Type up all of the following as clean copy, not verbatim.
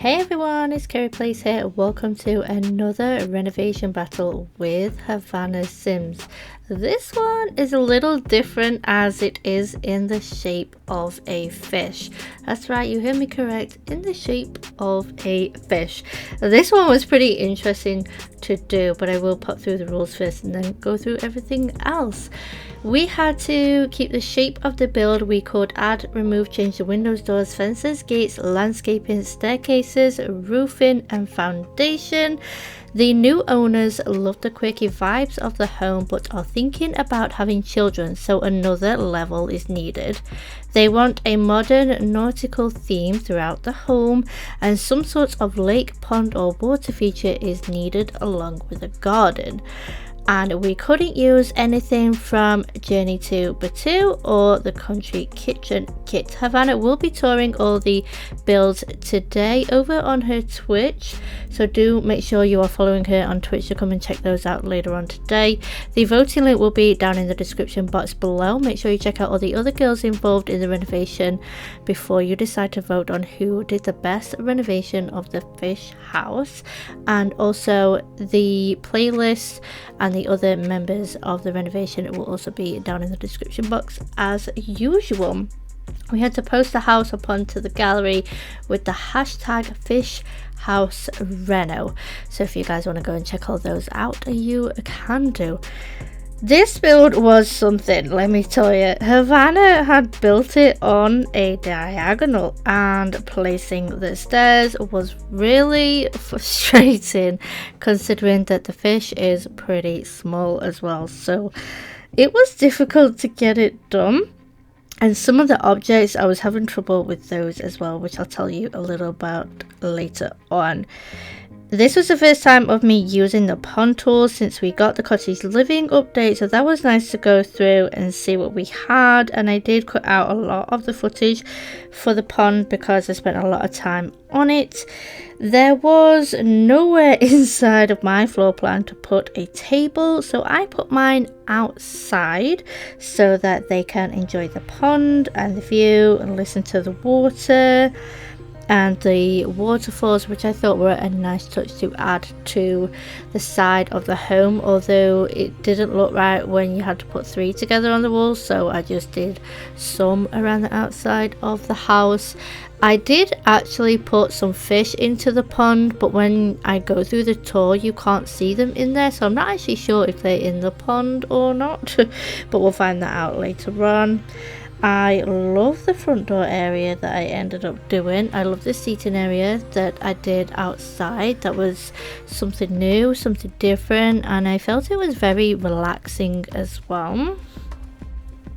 Hey everyone, it's KerryPlays here. Welcome to another renovation battle with Havana Sims. This one is a little different as it is in the shape of a fish. That's right, you heard me correct, in the shape of a fish. This one was pretty interesting to do, but I will pop through the rules first and then go through everything else. We had to keep the shape of the build. We could add, remove, change the windows, doors, fences, gates, landscaping, staircases, roofing and foundation. The new owners love the quirky vibes of the home but are thinking about having children, so another level is needed. They want a modern nautical theme throughout the home, and some sort of lake, pond or water feature is needed along with a garden. And we couldn't use anything from Journey to Batu or the Country Kitchen kit. Havana will be touring all the builds today over on her Twitch, so do make sure you are following her on Twitch to come and check those out later on today. The voting link will be down in the description box below. Make sure you check out all the other girls involved in the renovation before you decide to vote on who did the best renovation of the fish house, and also the playlist and the other members of the renovation will also be down in the description box as usual. We had to post the house up onto the gallery with the hashtag FishHouseReno, so if you guys want to go and check all those out, you can do. This build was something, let me tell you. Havana had built it on a diagonal, and placing the stairs was really frustrating considering that the fish is pretty small as well, so it was difficult to get it done. And some of the objects, I was having trouble with those as well, which I'll tell you a little about later on. This was the first time of me using the pond tool since we got the cottage living update, so that was nice to go through and see what we had. And I did cut out a lot of the footage for the pond because I spent a lot of time on it. There was nowhere inside of my floor plan to put a table, so I put mine outside so that they can enjoy the pond and the view and listen to the water and the waterfalls, which I thought were a nice touch to add to the side of the home, although it didn't look right when you had to put three together on the walls, so I just did some around the outside of the house. I did actually put some fish into the pond, but when I go through the tour you can't see them in there, so I'm not actually sure if they're in the pond or not but we'll find that out later on. I love the front door area that I ended up doing. I love the seating area that I did outside. That was something new, something different, and I felt it was very relaxing as well.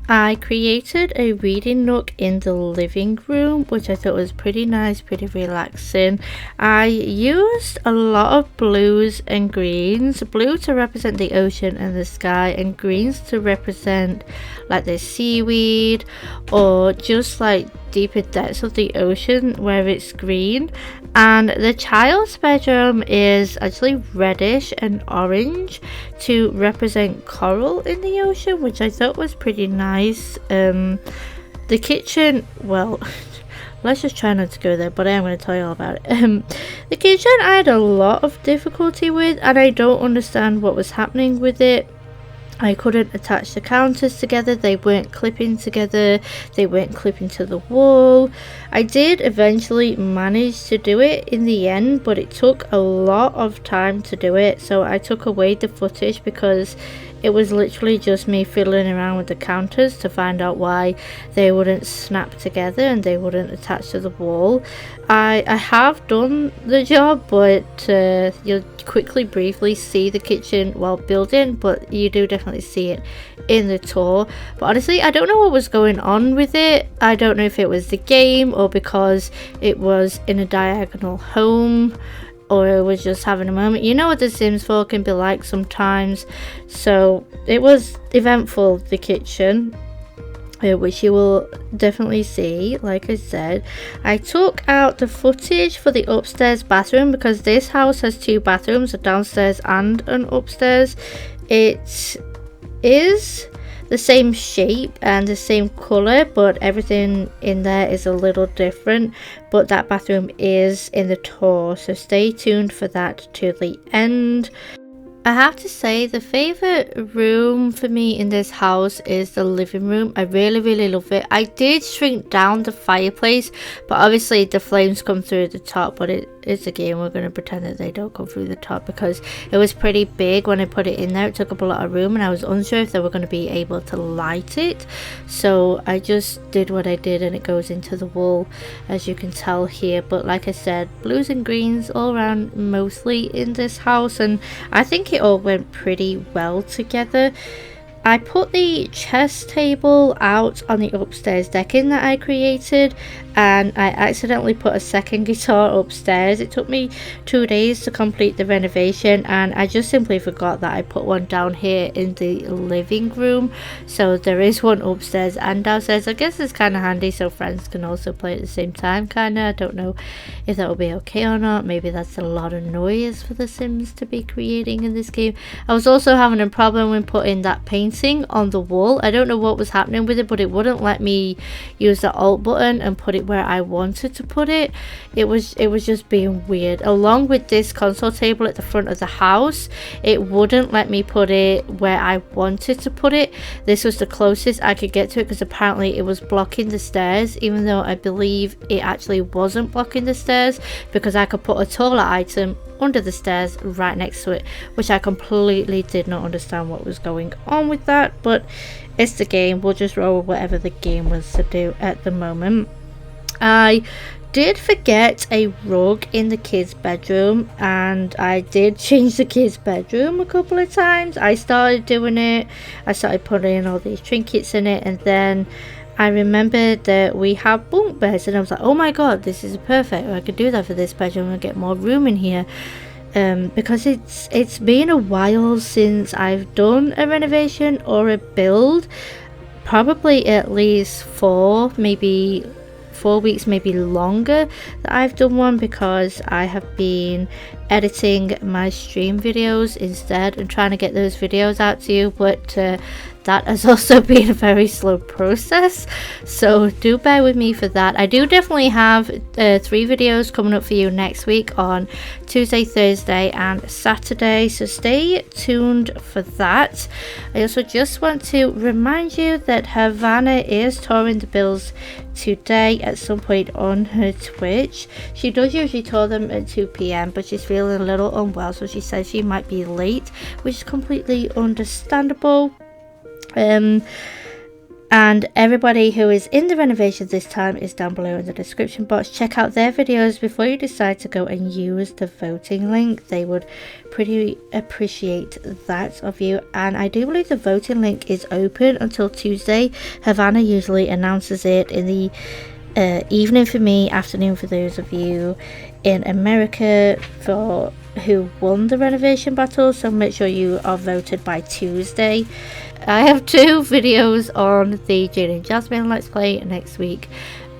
I created a reading nook in the living room, which I thought was pretty nice, pretty relaxing. I used a lot of blues and greens. Blue to represent the ocean and the sky, and greens to represent like the seaweed or just like deeper depths of the ocean where it's green. And the child's bedroom is actually reddish and orange to represent coral in the ocean, which I thought was pretty nice. The kitchen, well, let's just try not to go there, but I am going to tell you all about it. The kitchen I had a lot of difficulty with, and I don't understand what was happening with it. I couldn't attach the counters together, they weren't clipping together, they weren't clipping to the wall. I did eventually manage to do it in the end, but it took a lot of time to do it, so I took away the footage because it was literally just me fiddling around with the counters to find out why they wouldn't snap together and they wouldn't attach to the wall. I have done the job, but you'll quickly briefly see the kitchen while building, but you do definitely see it in the tour. But honestly, I don't know what was going on with it. I don't know if it was the game or because it was in a diagonal home, or it was just having a moment. You know what the Sims 4 can be like sometimes. So it was eventful, the kitchen, which you will definitely see. Like I said, I took out the footage for the upstairs bathroom because this house has two bathrooms, a downstairs and an upstairs. It is the same shape and the same color, but everything in there is a little different. But that bathroom is in the tour, so stay tuned for that to the end. I have to say the favorite room for me in this house is the living room. I really love it. I did shrink down the fireplace, but obviously the flames come through the top, but it's a game. We're going to pretend that they don't come through the top because it was pretty big when I put it in there. It took up a lot of room and I was unsure if they were going to be able to light it, so I just did what I did, and it goes into the wall, as you can tell here. But like I said, blues and greens all around mostly in this house, and I think it all went pretty well together. I put the chess table out on the upstairs decking that I created, and I accidentally put a second guitar upstairs. It took me 2 days to complete the renovation, and I just simply forgot that I put one down here in the living room. So there is one upstairs and downstairs. I guess it's kind of handy so friends can also play at the same time, kind of. I don't know if that will be okay or not. Maybe that's a lot of noise for the Sims to be creating in this game. I was also having a problem when putting that painting on the wall. I don't know what was happening with it, but it wouldn't let me use the alt button and put it where I wanted to put it. It was just being weird. Along with this console table at the front of the house, it wouldn't let me put it where I wanted to put it. This was the closest I could get to it because apparently it was blocking the stairs, even though I believe it actually wasn't blocking the stairs, because I could put a taller item under the stairs right next to it, which I completely did not understand what was going on with that. But it's the game. We'll just roll with whatever the game wants to do at the moment. I did forget a rug in the kids' bedroom, and I did change the kids' bedroom a couple of times. I started doing it. I started putting all these trinkets in it, and then I remembered that we have bunk beds, and I was like, oh my god, this is perfect. I could do that for this bedroom and get more room in here. Because it's been a while since I've done a renovation or a build. Probably at least 4 weeks, maybe longer, that I've done one, because I have been editing my stream videos instead and trying to get those videos out to you, but that has also been a very slow process, so do bear with me for that. I do definitely have 3 videos coming up for you next week on Tuesday, Thursday and Saturday, so stay tuned for that. I also just want to remind you that Havana is touring the builds today at some point on her Twitch. She does usually tour them at 2 p.m, but she's feeling a little unwell, so she says she might be late, which is completely understandable. And everybody who is in the renovation this time is down below in the description box. Check out their videos before you decide to go and use the voting link. They would pretty appreciate that of you. And I do believe the voting link is open until Tuesday. Havana usually announces it in the evening for me, afternoon for those of you in America for who won the renovation battle, so make sure you are voted by Tuesday. I have 2 videos on the Jane and Jasmine Let's Play next week,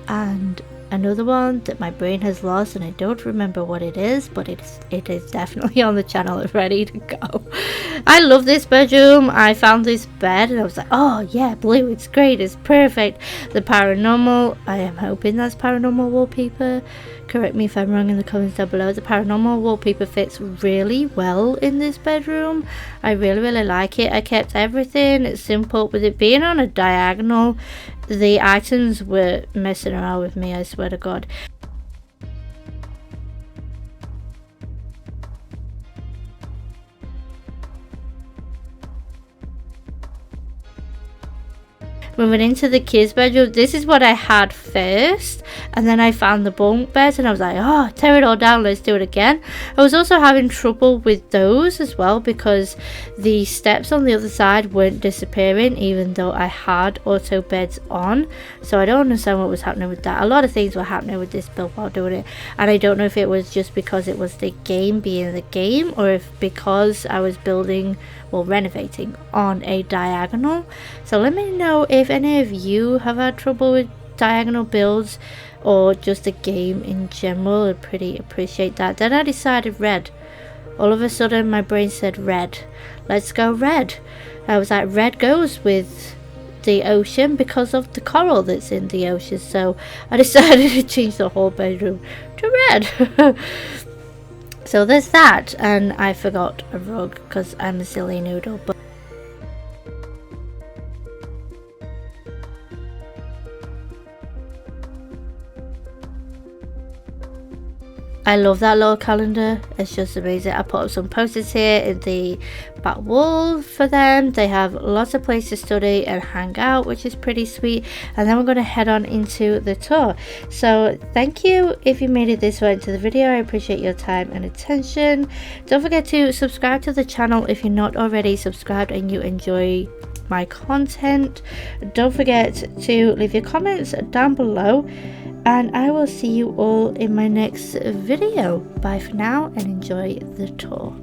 and another one that my brain has lost and I don't remember what it is, but it is definitely on the channel and ready to go. I love this bedroom. I found this bed and I was like, oh yeah, blue, it's great, it's perfect. The paranormal, I am hoping that's paranormal wallpaper. Correct me if I'm wrong in the comments down below. The paranormal wallpaper fits really well in this bedroom. I really like it. I kept everything simple. With it being on a diagonal, the items were messing around with me, I swear to god. Moving into the kids' bedroom, this is what I had first, and then I found the bunk beds and I was like, oh, tear it all down, let's do it again. I was also having trouble with those as well because the steps on the other side weren't disappearing even though I had auto beds on, so I don't understand what was happening with that. A lot of things were happening with this build while doing it, and I don't know if it was just because it was the game being the game, or if because I was building, well, renovating on a diagonal. So let me know if any of you have had trouble with diagonal builds or just the game in general. I'd pretty appreciate that. Then I decided red. All of a sudden my brain said red. Let's go red. I was like, red goes with the ocean because of the coral that's in the ocean. So I decided to change the whole bedroom to red. So there's that, and I forgot a rug because I'm a silly noodle. But I love that little calendar, it's just amazing. I put up some posters here in the back wall for them. They have lots of places to study and hang out, which is pretty sweet. And then we're going to head on into the tour. So thank you if you made it this far into the video. I appreciate your time and attention. Don't forget to subscribe to the channel if you're not already subscribed and you enjoy my content. Don't forget to leave your comments down below, and I will see you all in my next video. Bye for now and enjoy the tour.